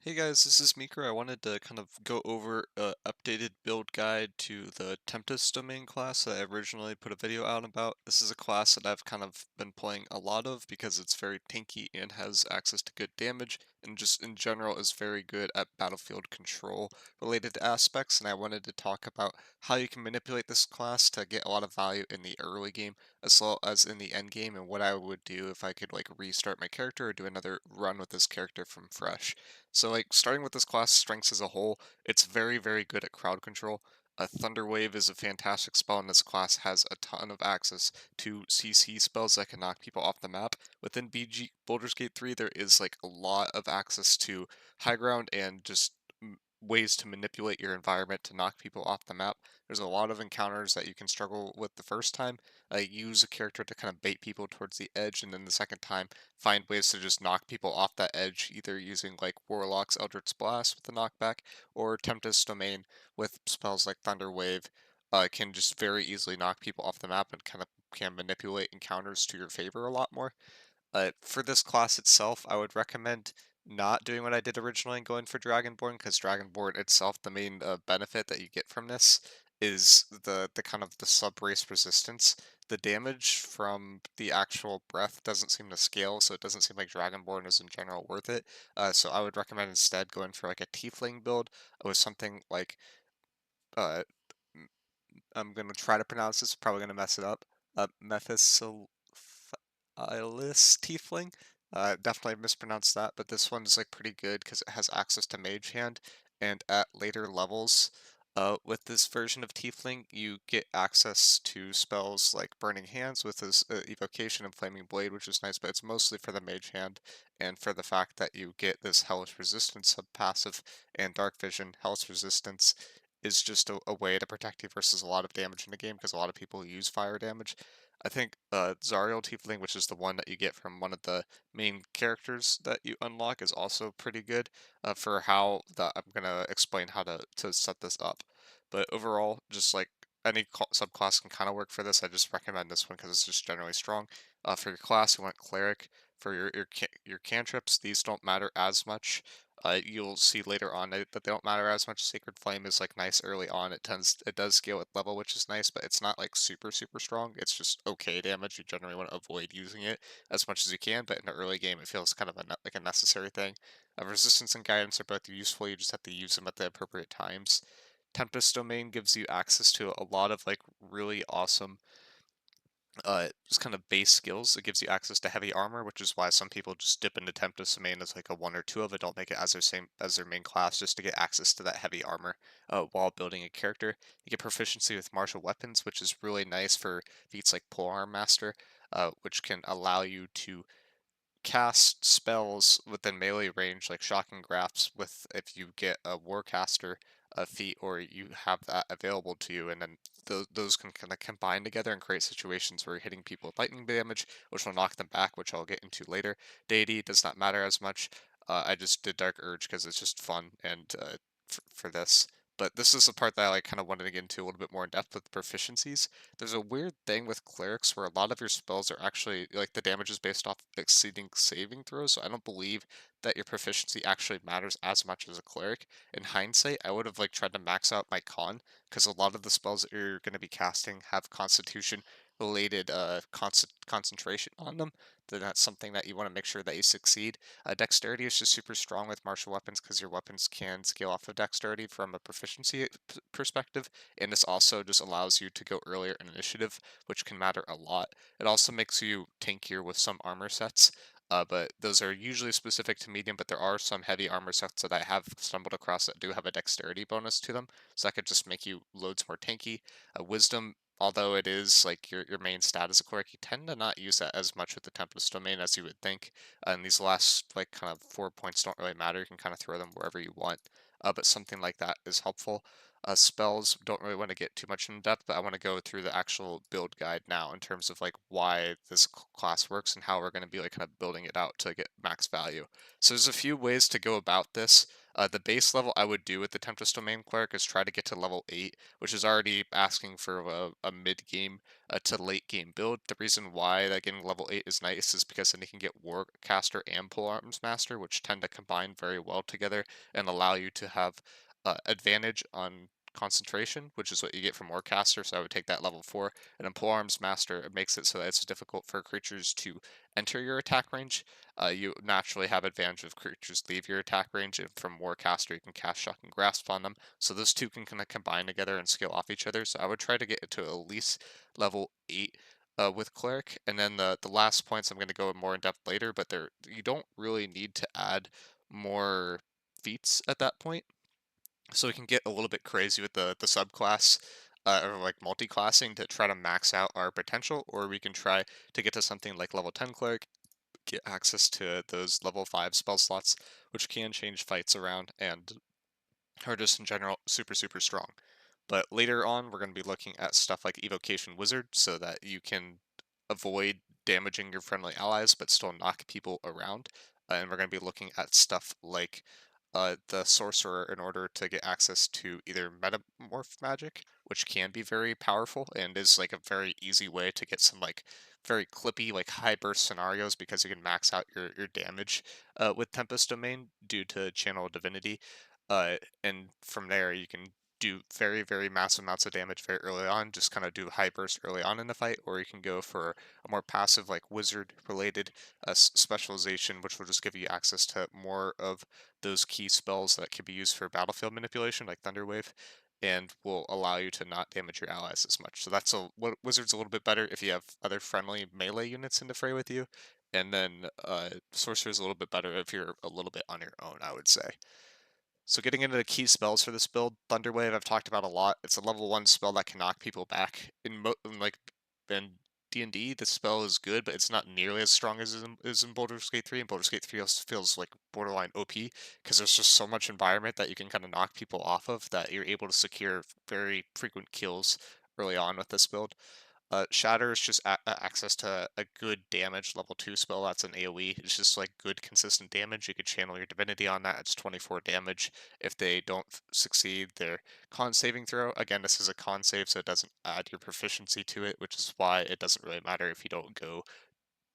Hey guys, this is miicrow. I wanted to kind of go over a updated build guide to the Tempest Domain class that I originally put a video out about. This is a class that I've kind of been playing a lot of because it's very tanky and has access to good damage, and just in general is very good at battlefield control related aspects. And I wanted to talk about how you can manipulate this class to get a lot of value in the early game as well as in the end game, and what I would do if I could like restart my character or do another run with this character from fresh. So like starting with this class strengths as a whole, it's very, very good at crowd control. A Thunder Wave is a fantastic spell, and this class has a ton of access to CC spells that can knock people off the map. Within BG Baldur's Gate 3, there is like a lot of access to high ground and just ways to manipulate your environment to knock people off the map. There's a lot of encounters that you can struggle with the first time. Use a character to kind of bait people towards the edge, and then the second time find ways to just knock people off that edge, either using like Warlock's Eldritch Blast with the knockback, or Tempest Domain with spells like Thunder Wave, can just very easily knock people off the map and kind of can manipulate encounters to your favor a lot more. For this class itself, I would recommend not doing what I did originally and going for Dragonborn, because Dragonborn itself, the main benefit that you get from this is the kind of the sub-race resistance. The damage from the actual breath doesn't seem to scale, so it doesn't seem like Dragonborn is in general worth it. So I would recommend instead going for like a Tiefling build with something like uh, I'm gonna try to pronounce this, probably gonna mess it up. Mephistophilus Tiefling. Definitely mispronounced that, but this one's like pretty good because it has access to Mage Hand, and at later levels, with this version of Tiefling, you get access to spells like Burning Hands with this evocation and Flaming Blade, which is nice, but it's mostly for the Mage Hand and for the fact that you get this Hellish Resistance sub passive and Dark Vision. Hellish Resistance is just a way to protect you versus a lot of damage in the game because a lot of people use fire damage. I think Zariel Tiefling, which is the one that you get from one of the main characters that you unlock, is also pretty good for how that I'm gonna explain how to set this up. But overall, just like any subclass can kind of work for this. I just recommend this one because it's just generally strong. For your class, you want cleric. For your cantrips, these don't matter as much. You'll see later on that they don't matter as much. Sacred Flame is like nice early on. It does scale with level, which is nice, but it's not like super strong. It's just okay damage. You generally want to avoid using it as much as you can, but in the early game, it feels kind of like a necessary thing. Resistance and guidance are both useful. You just have to use them at the appropriate times. Tempest Domain gives you access to a lot of like really awesome just kind of base skills. It gives you access to heavy armor, which is why some people just dip into Tempest Domain as like a one or two of it. Don't make it as their main class just to get access to that heavy armor while building a character. You get proficiency with martial weapons, which is really nice for feats like Polearm Master, which can allow you to cast spells within melee range like shocking grasps with if you get a warcaster feat or you have that available to you, and then those can kind of combine together and create situations where you're hitting people with lightning damage, which will knock them back, which I'll get into later. Deity does not matter as much. I just did Dark Urge because it's just fun and for this. But this is the part that I like kind of wanted to get into a little bit more in depth with proficiencies. There's a weird thing with clerics where a lot of your spells are actually like the damage is based off exceeding saving throws, so I don't believe that your proficiency actually matters as much as a cleric. In hindsight, I would have like tried to max out my con because a lot of the spells that you're going to be casting have constitution related concentration on them. Then that's something that you want to make sure that you succeed. Dexterity is just super strong with martial weapons because your weapons can scale off of dexterity from a proficiency perspective, and this also just allows you to go earlier in initiative, which can matter a lot. It also makes you tankier with some armor sets, but those are usually specific to medium, but there are some heavy armor sets that I have stumbled across that do have a dexterity bonus to them, so that could just make you loads more tanky. Wisdom, although it is like your main stat as a cleric, you tend to not use that as much with the Tempest Domain as you would think. And these last like kind of 4 points don't really matter. You can kind of throw them wherever you want. But something like that is helpful. Spells don't really want to get too much in depth, but I want to go through the actual build guide now in terms of like why this class works and how we're going to be like kind of building it out to get max value. So there's a few ways to go about this. The base level I would do with the Tempest Domain Cleric is try to get to level 8, which is already asking for a mid-game to late-game build. The reason why that getting level 8 is nice is because then you can get Warcaster and Polearms Master, which tend to combine very well together and allow you to have advantage on concentration, which is what you get from Warcaster, so I would take that level 4. And then Polearms Master, it makes it so that it's difficult for creatures to enter your attack range. You naturally have advantage if creatures leave your attack range, and from Warcaster you can cast Shock and Grasp on them. So those two can kind of combine together and scale off each other. So I would try to get it to at least level 8 with Cleric. And then the last points I'm going to go more in depth later, but there you don't really need to add more feats at that point. So we can get a little bit crazy with the subclass or like multiclassing to try to max out our potential, or we can try to get to something like level 10 cleric, get access to those level 5 spell slots, which can change fights around and are just in general super, super strong. But later on, we're going to be looking at stuff like Evocation Wizard so that you can avoid damaging your friendly allies but still knock people around. And we're going to be looking at stuff like the Sorcerer in order to get access to either Metamorph magic, which can be very powerful and is like a very easy way to get some like very clippy, like high burst scenarios because you can max out your damage with Tempest Domain due to Channel Divinity. And from there, you can do very, very massive amounts of damage very early on, just kind of do high burst early on in the fight, or you can go for a more passive, like wizard related specialization, which will just give you access to more of those key spells that can be used for battlefield manipulation, like Thunderwave, and will allow you to not damage your allies as much. So that's wizard's a little bit better if you have other friendly melee units in the fray with you, and then sorcerer's a little bit better if you're a little bit on your own, I would say. So getting into the key spells for this build, Thunderwave I've talked about a lot. It's a level 1 spell that can knock people back. In like in D&D, the spell is good, but it's not nearly as strong as is in Baldur's Gate 3. And Baldur's Gate 3 also feels like borderline OP because there's just so much environment that you can kind of knock people off of that you're able to secure very frequent kills early on with this build. Shatter is just access to a good damage level 2 spell that's an AoE. It's just like good consistent damage. You could channel your divinity on that. It's 24 damage. If they don't succeed their con saving throw, again, this is a con save, so it doesn't add your proficiency to it, which is why it doesn't really matter if you don't go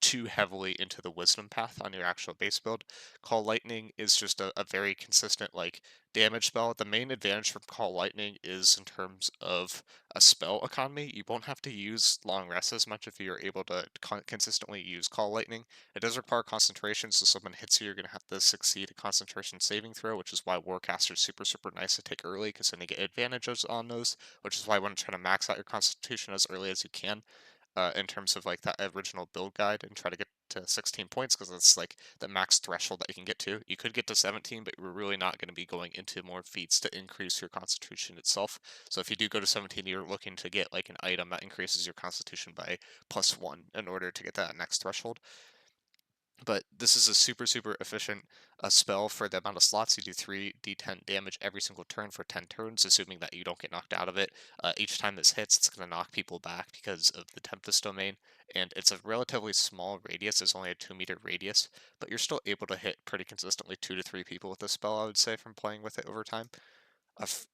too heavily into the wisdom path on your actual base build. Call Lightning is just a very consistent like damage spell. The main advantage from Call Lightning is in terms of a spell economy. You won't have to use long rest as much if you're able to consistently use Call Lightning. It does require concentration, so someone hits you, you're gonna have to succeed a concentration saving throw, which is why Warcaster is super, super nice to take early because then you get advantages on those, which is why I want to try to max out your constitution as early as you can in terms of like that original build guide and try to get to 16 points because it's like the max threshold that you can get to. You could get to 17, but we're really not going to be going into more feats to increase your constitution itself. So if you do go to 17, you're looking to get like an item that increases your constitution by +1 in order to get that next threshold. But this is a super, super efficient spell for the amount of slots. You do 3d10 damage every single turn for 10 turns, assuming that you don't get knocked out of it. Each time this hits, it's going to knock people back because of the Tempest Domain, and it's a relatively small radius. It's only a 2-meter radius, but you're still able to hit pretty consistently 2 to 3 people with this spell, I would say, from playing with it over time.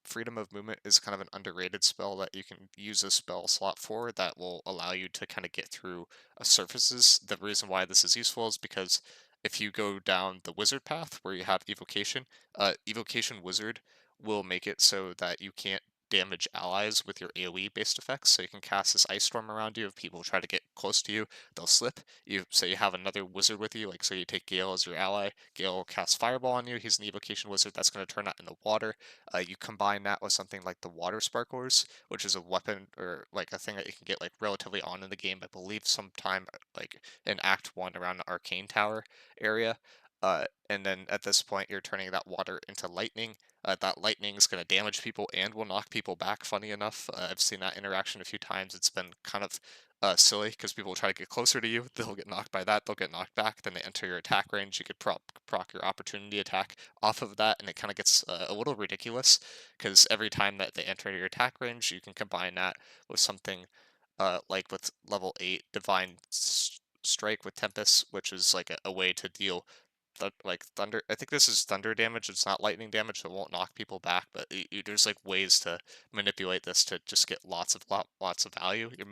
Freedom of movement is kind of an underrated spell that you can use a spell slot for that will allow you to kind of get through surfaces. The reason why this is useful is because if you go down the wizard path where you have evocation, evocation wizard will make it so that you can't damage allies with your AoE based effects. So you can cast this ice storm around you. If people try to get close to you, they'll slip. You say you have another wizard with you, like so you take Gale as your ally. Gale will cast fireball on you. He's an evocation wizard that's going to turn out into water. You combine that with something like the water sparklers, which is a weapon or like a thing that you can get like relatively on in the game. I believe sometime like in Act 1 around the Arcane Tower area. And then at this point, you're turning that water into lightning. That lightning is going to damage people and will knock people back. Funny enough, I've seen that interaction a few times. It's been kind of silly because people will try to get closer to you. They'll get knocked by that. They'll get knocked back. Then they enter your attack range. You could proc your opportunity attack off of that, and it kind of gets a little ridiculous because every time that they enter your attack range, you can combine that with something like with level 8 Divine Strike with Tempest, which is like a way to deal like thunder. I think this is thunder damage. It's not lightning damage, so it won't knock people back. But there's like ways to manipulate this to just get lots of value. You're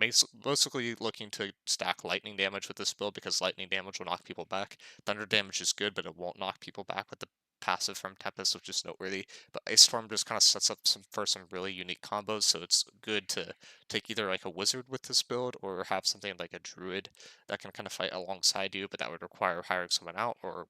mostly looking to stack lightning damage with this build because lightning damage will knock people back. Thunder damage is good, but it won't knock people back with the passive from Tempest, which is noteworthy. But Ice Storm just kind of sets up some really unique combos, so it's good to take either like a wizard with this build or have something like a druid that can kind of fight alongside you, but that would require hiring someone out or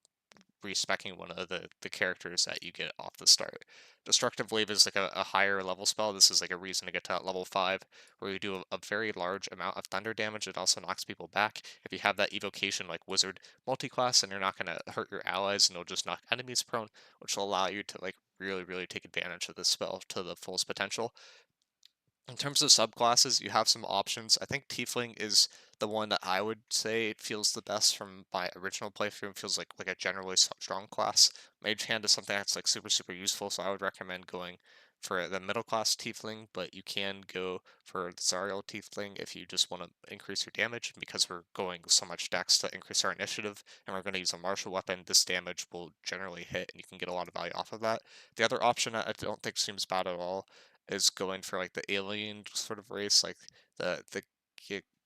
respecking one of the characters that you get off the start. Destructive Wave is like a higher level spell. This is like a reason to get to that level 5, where you do a very large amount of thunder damage. It also knocks people back. If you have that evocation like Wizard multiclass, and you're not going to hurt your allies, and it'll just knock enemies prone, which will allow you to like really take advantage of this spell to the fullest potential. In terms of subclasses, you have some options. I think Tiefling is the one that I would say it feels the best from my original playthrough. It feels like a generally strong class. Mage Hand is something that's like super useful, so I would recommend going for the middle class Tiefling, but you can go for the Zariel Tiefling if you just want to increase your damage. Because we're going so much dex to increase our initiative, and we're going to use a martial weapon, this damage will generally hit, and you can get a lot of value off of that. The other option I don't think seems bad at all is going for like the alien sort of race, like the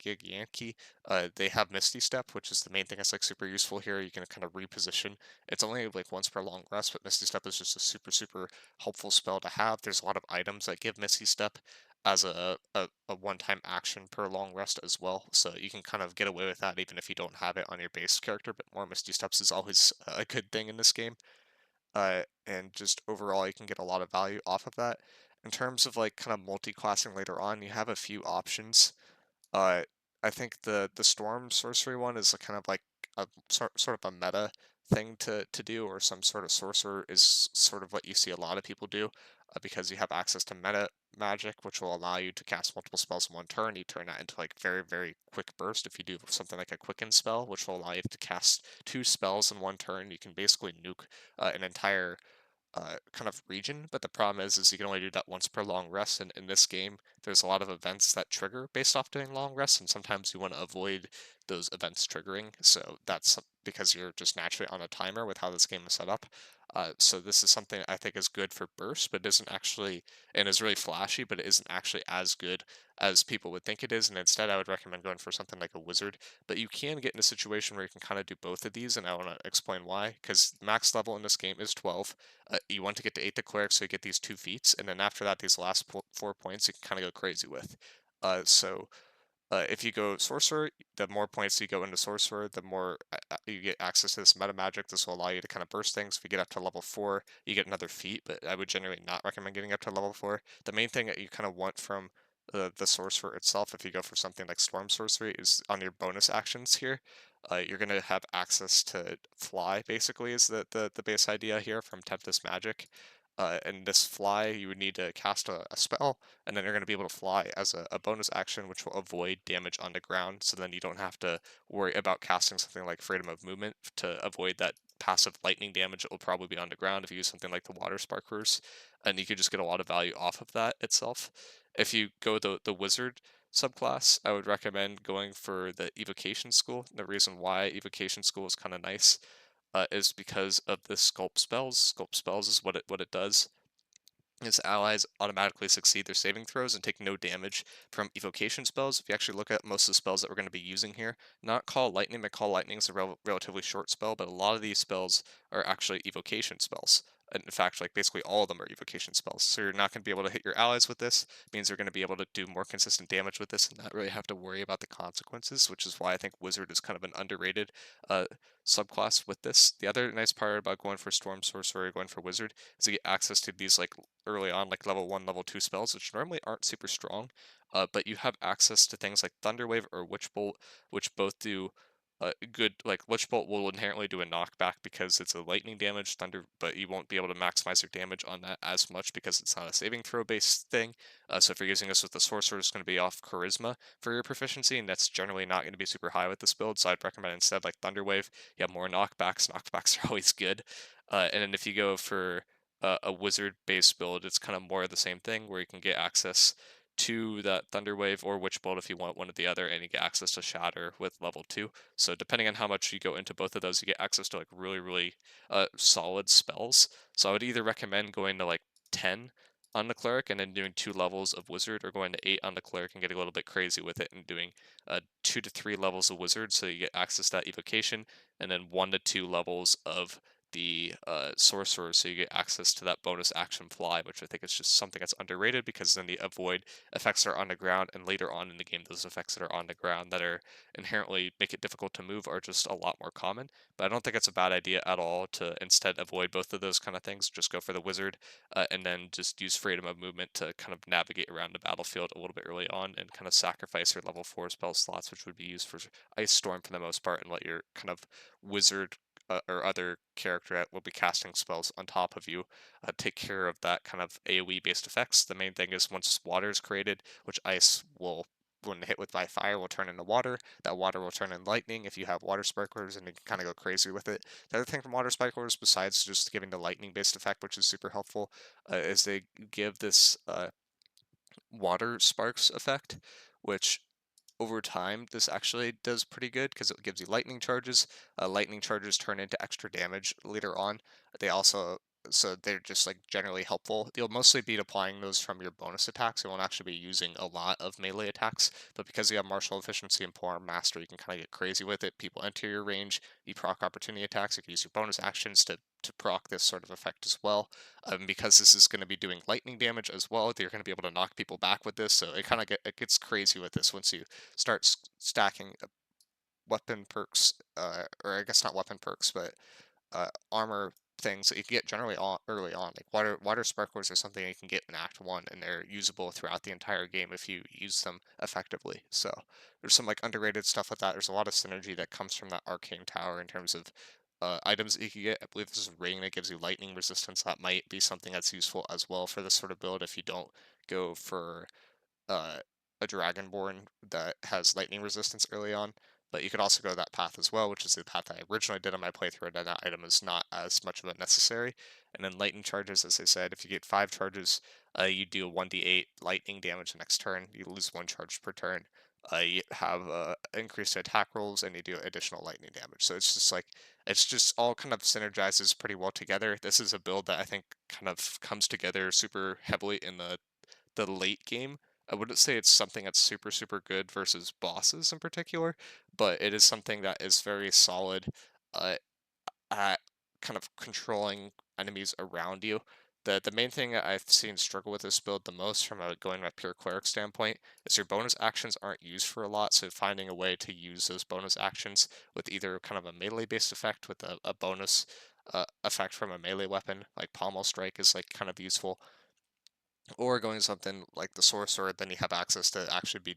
Gigyanki. They have Misty Step, which is the main thing that's like super useful here. You can kind of reposition. It's only like once per long rest, but Misty Step is just a super helpful spell to have. There's a lot of items that give Misty Step as a one-time action per long rest as well, so you can kind of get away with that even if you don't have it on your base character. But more Misty Steps is always a good thing in this game, and just overall you can get a lot of value off of that. In terms of like kind of multi-classing later on, you have a few options. uh, I think the storm sorcery one is a kind of like a sort of a meta thing to do, or some sort of sorcerer is sort of what you see a lot of people do, because you have access to meta magic, which will allow you to cast multiple spells in one turn. You turn that into like very quick burst. If you do something like a quicken spell, which will allow you to cast two spells in one turn, you can basically nuke an entire kind of region. But the problem is you can only do that once per long rest. And in this game, there's a lot of events that trigger based off doing long rests, and sometimes you want to avoid those events triggering. So that's because you're just naturally on a timer with how this game is set up. So this is something I think is good for burst, but isn't actually, and is really flashy, but it isn't actually as good as people would think it is. And instead, I would recommend going for something like a wizard. But you can get in a situation where you can kind of do both of these, and I want to explain why. Because max level in this game is 12. You want to get to 8 the cleric, so you get these 2 feats, and then after that, these last 4 points you can kind of go crazy with. So if you go sorcerer, the more points you go into sorcerer, the more you get access to this meta magic. This will allow you to kind of burst things. If you get up to level 4, you get another feat, but I would generally not recommend getting up to level 4. The main thing that you kind of want from the sorcerer itself, if you go for something like storm sorcery, is on your bonus actions here. You're going to have access to fly, basically, is the base idea here from Tempest Magic. And this fly, you would need to cast a spell, and then you're going to be able to fly as a bonus action, which will avoid damage on the ground. So then you don't have to worry about casting something like Freedom of Movement to avoid that passive lightning damage that will probably be on the ground if you use something like the Water Sparkers, and you could just get a lot of value off of that itself. If you go the Wizard subclass, I would recommend going for the Evocation School. The reason why Evocation School is kind of nice is because of the Sculpt spells. Sculpt spells is what it does. Its allies automatically succeed their saving throws and take no damage from evocation spells. If you actually look at most of the spells that we're going to be using here, not Call Lightning, but Call Lightning is a relatively short spell, but a lot of these spells are actually evocation spells. And in fact, like basically all of them are evocation spells. So you're not going to be able to hit your allies with this. It means you're going to be able to do more consistent damage with this and not really have to worry about the consequences, which is why I think Wizard is kind of an underrated uh, subclass with this. The other nice part about going for Storm Sorcerer or going for Wizard is you get access to these like early on, like level 1, level 2 spells, which normally aren't super strong, but you have access to things like Thunderwave or Witch Bolt, which both do good. Like Witch Bolt will inherently do a knockback because it's a lightning damage thunder, but you won't be able to maximize your damage on that as much because it's not a saving throw based thing. So if you're using this with the sorcerer, it's going to be off charisma for your proficiency, and that's generally not going to be super high with this build. So I'd recommend instead like Thunderwave. You have more knockbacks. Knockbacks are always good. And then if you go for a wizard based build, it's kind of more of the same thing where you can get access to that Thunder Wave or Witch Bolt if you want one or the other, and you get access to Shatter with level 2. So depending on how much you go into both of those, you get access to like really, really solid spells. So I would either recommend going to like 10 on the Cleric and then doing 2 levels of Wizard, or going to 8 on the Cleric and getting a little bit crazy with it and doing 2 to 3 levels of Wizard, so you get access to that evocation, and then 1 to 2 levels of the sorcerer, so you get access to that bonus action fly, which I think is just something that's underrated, because then the avoid effects that are on the ground, and later on in the game those effects that are on the ground that are inherently make it difficult to move are just a lot more common. But I don't think it's a bad idea at all to instead avoid both of those kind of things, just go for the wizard, and then just use freedom of movement to kind of navigate around the battlefield a little bit early on, and kind of sacrifice your level 4 spell slots, which would be used for ice storm for the most part, and let your kind of wizard or other character that will be casting spells on top of you take care of that kind of AoE based effects. The main thing is once water is created, which ice will, when hit with by fire, will turn into water. That water will turn into lightning if you have water sparklers, and you can kind of go crazy with it. The other thing from water sparklers, besides just giving the lightning based effect, which is super helpful, is they give this water sparks effect, which over time, this actually does pretty good because it gives you lightning charges. Lightning charges turn into extra damage later on. They also, so they're just like generally helpful. You'll mostly be applying those from your bonus attacks. You won't actually be using a lot of melee attacks, but because you have martial efficiency and polearm master, you can kind of get crazy with it. People enter your range, you proc opportunity attacks. You can use your bonus actions to proc this sort of effect as well. Because this is going to be doing lightning damage as well, you're going to be able to knock people back with this. So it gets crazy with this once you start stacking weapon perks, or I guess not weapon perks, but armor things that you can get generally early on. Like water sparklers are something you can get in Act 1, and they're usable throughout the entire game if you use them effectively. So there's some like underrated stuff with that. There's a lot of synergy that comes from that arcane tower in terms of items that you can get. I believe this is a ring that gives you lightning resistance. That might be something that's useful as well for this sort of build if you don't go for uh, a Dragonborn that has lightning resistance early on. But you could also go that path as well, which is the path I originally did on my playthrough, and that item is not as much of a necessary. And then lightning charges, as I said, if you get 5 charges, you do a 1d8 lightning damage the next turn. You lose 1 charge per turn. You have increased attack rolls, and you do additional lightning damage. So it's just like, it's just all kind of synergizes pretty well together. This is a build that I think kind of comes together super heavily in the late game. I wouldn't say it's something that's super, super good versus bosses in particular, but it is something that is very solid uh, at kind of controlling enemies around you. The main thing that I've seen struggle with this build the most from a going a pure cleric standpoint is your bonus actions aren't used for a lot, so finding a way to use those bonus actions with either kind of a melee based effect with a bonus effect from a melee weapon, like pommel strike is like kind of useful, or going something like the sorcerer, then you have access to actually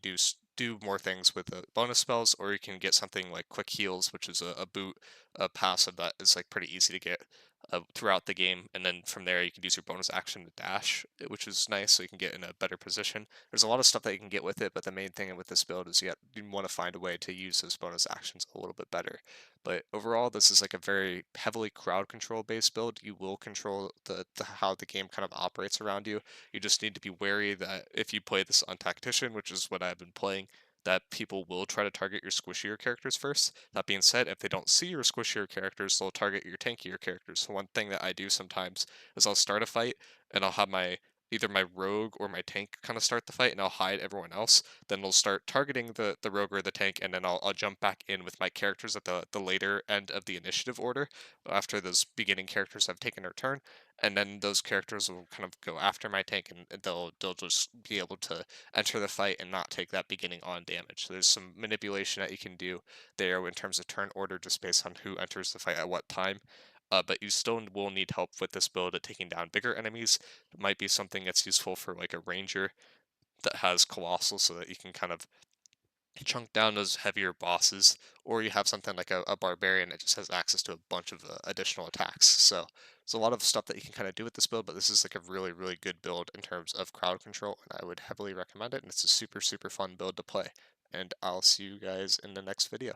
do more things with the bonus spells, or you can get something like quick heals, which is a boot, a passive that is like pretty easy to get throughout the game, and then from there you can use your bonus action to dash, which is nice, so you can get in a better position. There's a lot of stuff that you can get with it, but the main thing with this build is you want to find a way to use those bonus actions a little bit better. But overall, this is like a very heavily crowd control based build. You will control the how the game kind of operates around you. You just need to be wary that if you play this on Tactician, which is what I've been playing, that people will try to target your squishier characters first. That being said, if they don't see your squishier characters, they'll target your tankier characters. So one thing that I do sometimes is I'll start a fight and I'll have my either my rogue or my tank kind of start the fight, and I'll hide everyone else. Then they'll start targeting the rogue or the tank, and then I'll jump back in with my characters at the later end of the initiative order after those beginning characters have taken their turn, and then those characters will kind of go after my tank, and they'll just be able to enter the fight and not take that beginning on damage. So there's some manipulation that you can do there in terms of turn order, just based on who enters the fight at what time. But you still will need help with this build at taking down bigger enemies. It might be something that's useful for like a ranger that has colossal, so that you can kind of chunk down those heavier bosses, or you have something like a barbarian that just has access to a bunch of additional attacks. So there's a lot of stuff that you can kind of do with this build, but this is like a really, really good build in terms of crowd control, and I would heavily recommend it. And it's a super, super fun build to play. And I'll see you guys in the next video.